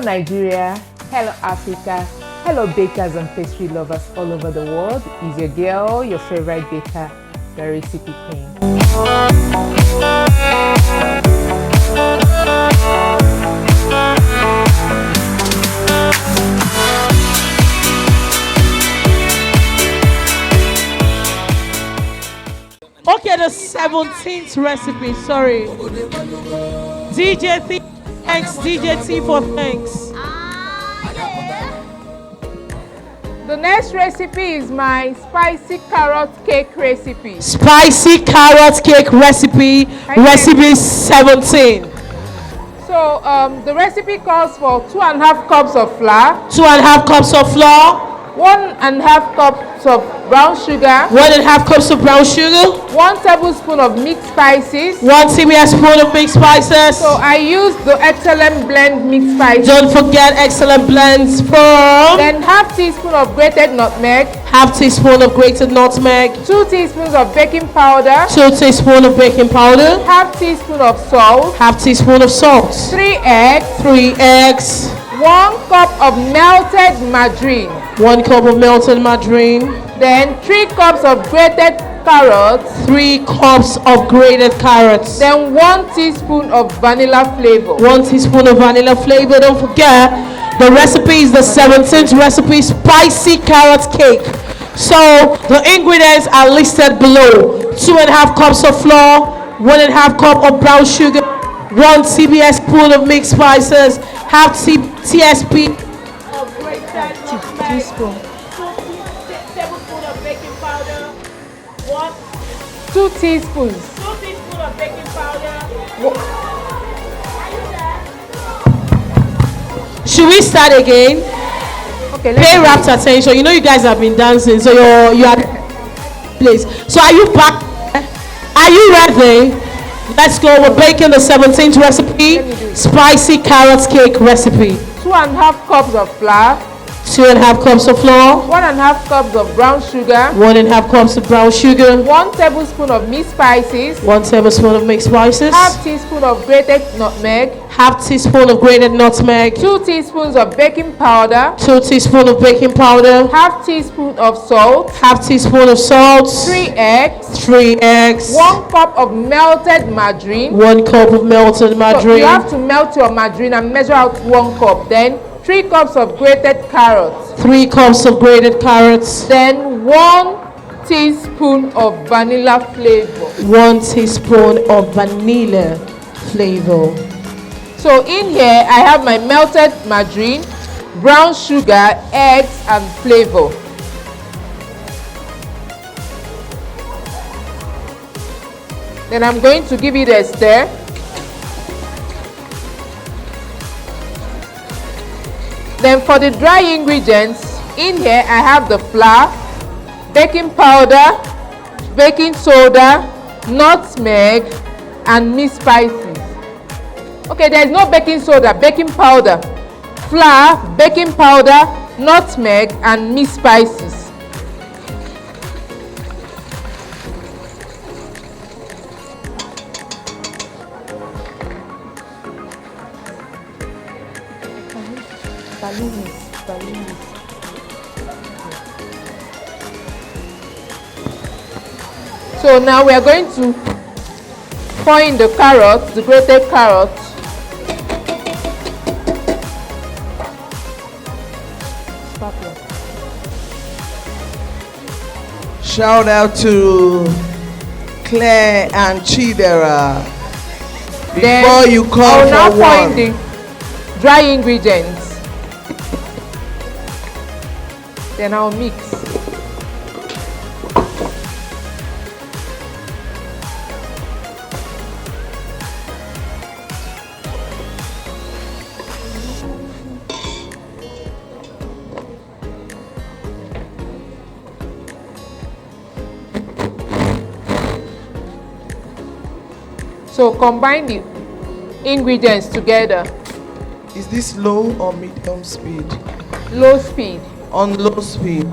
Nigeria, hello Africa, hello bakers and pastry lovers all over the world. Is your girl, your favorite baker, the recipe queen. Okay, the 17th recipe, sorry. DJ T, thanks, DJ T for thanks. The next recipe is my spicy carrot cake recipe. Spicy carrot cake recipe, recipe 17. So the recipe calls for 2.5 cups of flour, 2.5 cups of flour, 1.5 cups of brown sugar, 1.5 cups of brown sugar, 1 tablespoon of mixed spices, 1 tablespoon of mixed spices. So I use the Excellent Blend mixed spices. Don't forget Excellent Blends from. Then half teaspoon of grated nutmeg, half teaspoon of grated nutmeg, 2 teaspoons of baking powder, 2 teaspoons of baking powder, half teaspoon of salt, half teaspoon of salt, 3 eggs, 3 eggs, 1 cup of melted margarine, 1 cup of melted margarine, then 3 cups of grated carrots, 3 cups of grated carrots, then 1 teaspoon of vanilla flavor. 1 teaspoon of vanilla flavor. Don't forget, the recipe is the 17th recipe, spicy carrot cake. So the ingredients are listed below: 2.5 cups of flour, 1.5 cup of brown sugar, 1 tablespoon of mixed spices, half TSP of grated teaspoon, 2 tablespoons of baking powder, 2 teaspoons. 2 teaspoons of baking powder. Should we start again? Okay, pay rapt attention. You know you guys have been dancing, so you are place. So are you back? Are you ready? Let's go. We're baking the 17th recipe, spicy carrot cake recipe. 2.5 cups of flour, 2.5 cups of flour, 1.5 cups of brown sugar, 1.5 cups of brown sugar, 1 tablespoon of mixed spices, 1 tablespoon of mixed spices, half teaspoon of grated nutmeg, half teaspoon of grated nutmeg, 2 teaspoons of baking powder, 2 teaspoon of baking powder, half teaspoon of salt, half teaspoon of salt, 3 eggs, 3 eggs, 1 cup of melted margarine. 1 cup of melted margarine. So you have to melt your margarine and measure out 1 cup. Then 3 cups of grated carrots. 3 cups of grated carrots. Then 1 teaspoon of vanilla flavor. 1 teaspoon of vanilla flavor. So in here I have my melted margarine, brown sugar, eggs and flavor. Then I'm going to give it a stir. Then for the dry ingredients, in here I have the flour, baking powder, baking soda, nutmeg and mixed spices. Okay, there is no baking soda, baking powder, flour, baking powder, nutmeg and mixed spices. So now we are going to pour in the carrots, the grated carrots. Shout out to Claire and Chidera. Before you call now for pour in one. the dry ingredients. Then I'll mix. So combine the ingredients together. Is this low or medium speed? Low speed. On low speed.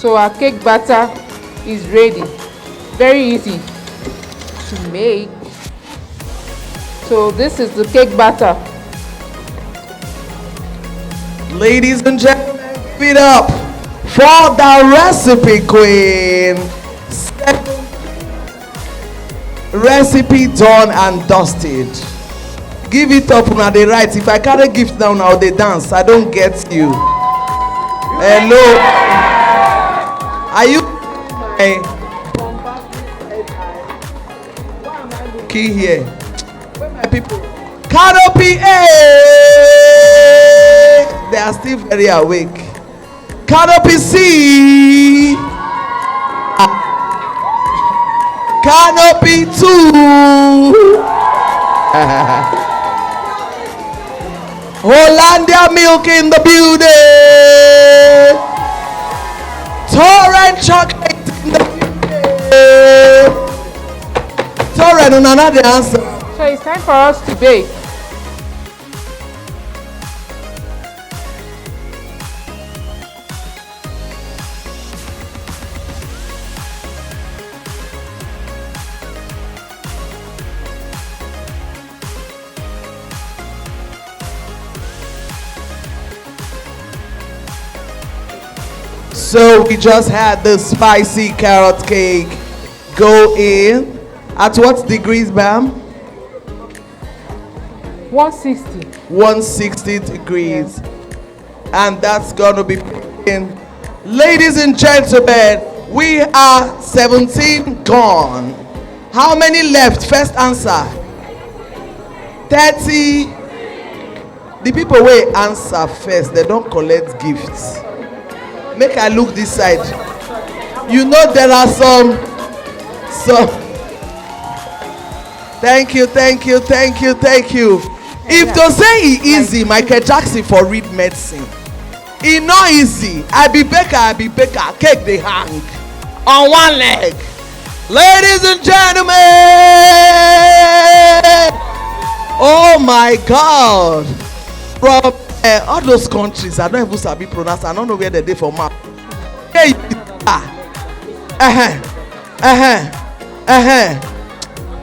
So our cake batter is ready. Very easy to make. So this is the cake batter. Ladies and gentlemen, give it up for the recipe queen. Recipe done and dusted. Give it up on the right. If I carry gift down now, they dance. I don't get you. Hello. Are you key here? Where my people? Canopy A. They are still very awake. Canopy C. Canopy 2. Hollandia milk in the building. Torrent chocolate in the building. Torrent, another answer. So it's time for us to bake. So we just had the spicy carrot cake go in. At what degrees, ma'am? 160. 160 degrees. And that's gonna be in. Ladies and gentlemen, we are 17 gone. How many left? First answer. 30. The people will answer first. They don't collect gifts. Make I look this side. You know there are some. Thank you. If to say it easy, Michael Jackson for read medicine. It not easy. I be baker. Cake they hang on one leg. Ladies and gentlemen, oh my God! From all those countries, I don't even sabi pronounce. I don't know where they dey for map. Hey,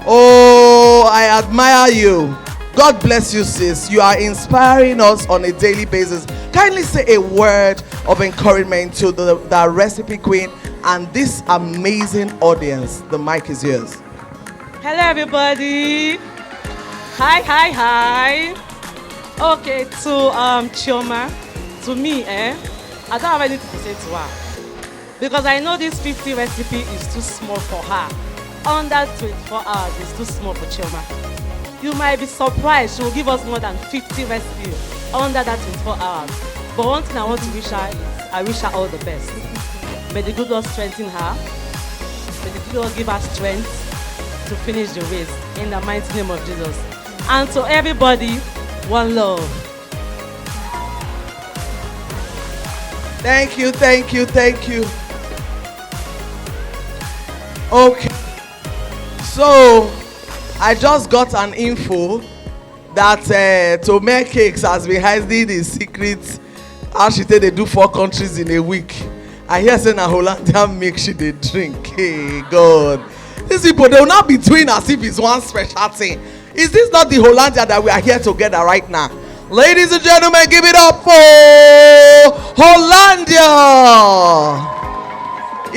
Oh, I admire you. God bless you, sis. You are inspiring us on a daily basis. Kindly say a word of encouragement to the recipe queen and this amazing audience. The mic is yours. Hello, everybody. Hi. Okay, to Chioma, to me, I don't have anything to say to her because I know this 50 recipe is too small for her. Under 24 hours is too small for Chioma. You might be surprised she will give us more than 50 recipes under that 24 hours. But one thing I want to wish her is I wish her all the best. May the good Lord strengthen her. May the good Lord give her strength to finish the race in the mighty name of Jesus. And to everybody, one love. Thank you. Okay. So, I just got an info that to make cakes has been hiding the secret. How she say they do 4 countries in a week. I hear saying a Hollandia milk she they drink. Hey God. These people, they will not be doing as if it's one special thing. Is this not the Hollandia that we are here together right now? Ladies and gentlemen, give it up for Hollandia.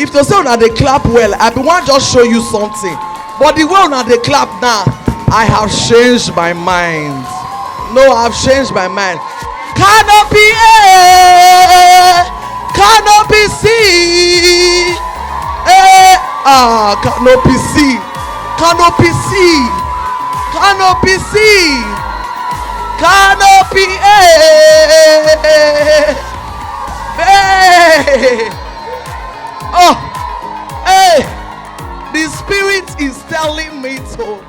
If to say that they clap well, I want to just show you something. But the way that they clap now, I have changed my mind. No, I've changed my mind. Canopy A, Canopy C, Canopy C, Canopy C, Canopy C, Canopy A. Hey. Oh, hey. The spirit is telling me to